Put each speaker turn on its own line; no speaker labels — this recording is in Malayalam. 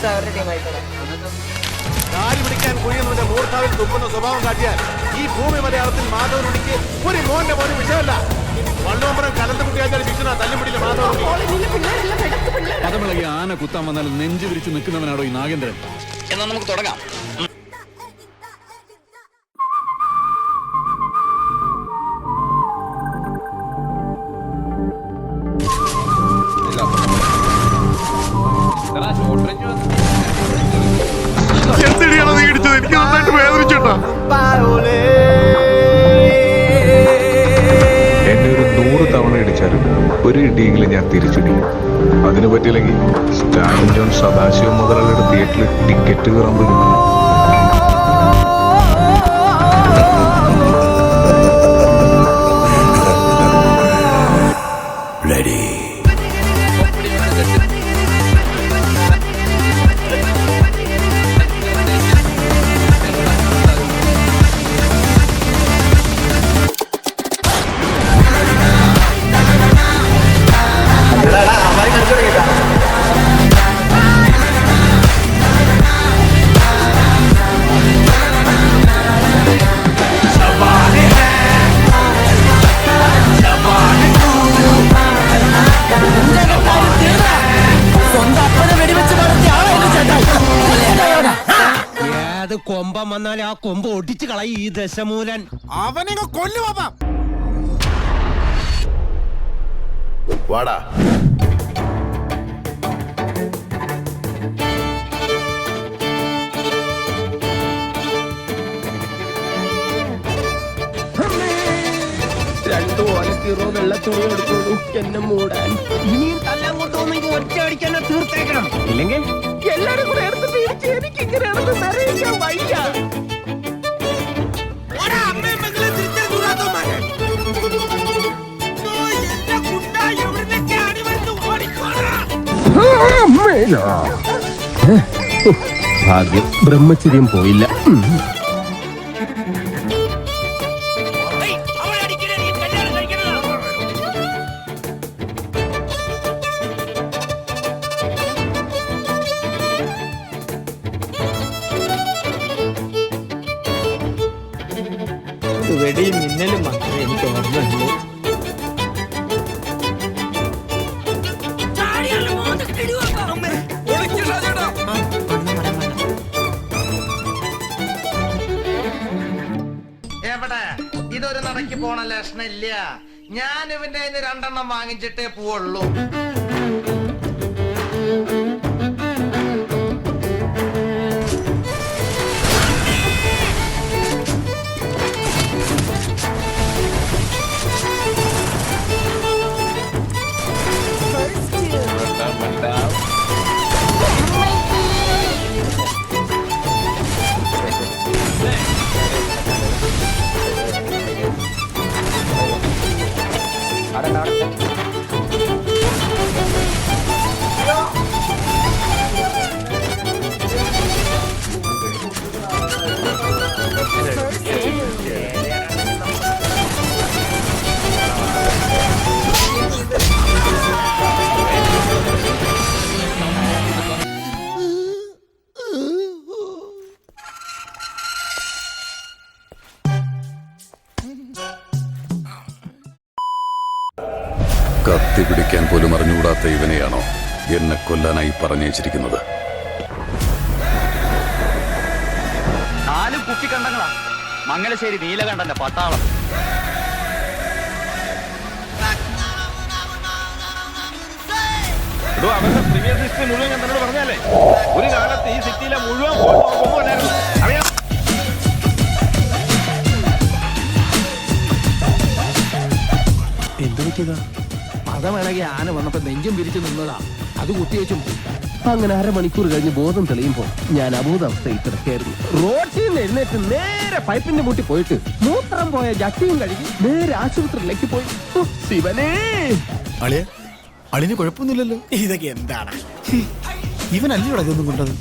അവരുടെ ടീമായിട്ടാണ്.
കാലി പിടിക്കാൻ കുഴിയുന്നവന്റെ മൂർത്താവിൽ തുപ്പുന്ന സ്വഭാവം കാട്ടിയാൽ ഈ ഭൂമി മലയാളത്തിൽ മാധവനുണിക്ക് ഒരു മോന്റെ മോന് വിഷയമല്ല. വണ്ണോമ്പരം കലന്ത കുട്ടിയാച്ചാൽ വിഷ്ണു തല്ലുപിടിയില്ല മാധവനുണി.
പദമിളകി ആന കുത്താൻ വന്നാലും നെഞ്ചു വിരിച്ച് നിൽക്കുന്നവനാണോ ഈ നാഗേന്ദ്രൻ?
എന്നാൽ നമുക്ക് തുടങ്ങാം.
എന്തിനാണ് നീ ഇടിച്ചത്? എനിക്ക് നന്നായിട്ട് വേദനിച്ചിട്ടോ.
എന്നെ ഒരു 100 തവണ ഇടിച്ചാലും ഒരു ഇടിയെങ്കിലും ഞാൻ തിരിച്ചിടിക്കും. അതിന് പറ്റില്ലെങ്കിൽ സ്റ്റാലിൻ ജോൺ സദാശിവം മുതലുള്ള തിയേറ്ററിൽ ടിക്കറ്റ് കയറാൻ പോലും.
കൊമ്പം വന്നാൽ ആ കൊമ്പ് ഒടിച്ചു കളയും ഈ ദശമൂലൻ.
അവനെ കൊല്ലുവാ. വാടാ.
രണ്ടു ഓലക്കീറോ വെള്ളത്തുണി എടുത്തോളൂ എന്നെ മൂടാൻ. ഇനിയും തല്ലാൻ കൊണ്ടുപോകുന്നെങ്കിൽ ഒറ്റ അടിക്കാൻ തീർത്തേക്കണം. ഇല്ലെങ്കിൽ എല്ലാരും കൂടെ എടുത്തിട്ട് എനിക്ക് ഇങ്ങനെയാണെന്ന് അറിയിക്കാൻ വയ്യ. ഭാഗ്യം ബ്രഹ്മചര്യം പോയില്ല. വെടിയും മിന്നലും മാത്രമേ എനിക്ക് ഓർമ്മയുള്ളൂ.
എവിടെ ഇതൊരു നടക്ക് പോണ ലക്ഷണില്ല. ഞാൻ ഇവന്റെ 2 വാങ്ങിച്ചിട്ടേ പോവുള്ളൂ.
കത്തി പിടിക്കാൻ പോലും അറിഞ്ഞുകൂടാത്ത ഇവനെയാണോ എന്നെ കൊല്ലാനായി പറഞ്ഞേച്ചിരിക്കുന്നത്?
4 കുപ്പിക്കണ്ടങ്ങളാ. മംഗലശ്ശേരി നീലകണ്ഠന്റെ പട്ടാളം.
അവരുടെ പ്രീവിയസ് ഹിസ്റ്ററി മുഴുവൻ ഞാൻ തന്നോട് പറഞ്ഞാലേ. ഒരു കാലത്ത് ഈ സിറ്റിയിലെ മുഴുവൻ അറിയാം.
എന്ത് പറ്റിയതാ? പദമിളകി ആന വന്നപ്പോ നെഞ്ചും വിരിച്ചു നിന്നതാ. അത് കുത്തിയേച്ചും അങ്ങനെ 1/2 മണിക്കൂർ കഴിഞ്ഞ് ബോധം തെളിയുമ്പോ ഞാൻ അബോധാവസ്ഥയിൽ കിടക്കായിരുന്നു. റോഡിൽ നിന്ന് എഴുന്നേറ്റ് നേരെ പൈപ്പിന്റെ മുട്ടി പോയിട്ട് മൂത്രം പോയ ജട്ടിയും കഴുകി നേരെ ആശുപത്രിയിലേക്ക് പോയി. ശിവനേ,
അളിന് കുഴപ്പമൊന്നുമില്ലല്ലോ. ഇതൊക്കെ എന്താണ്? ഇവനല്ലേ ഇതൊന്നും കൊണ്ടത്?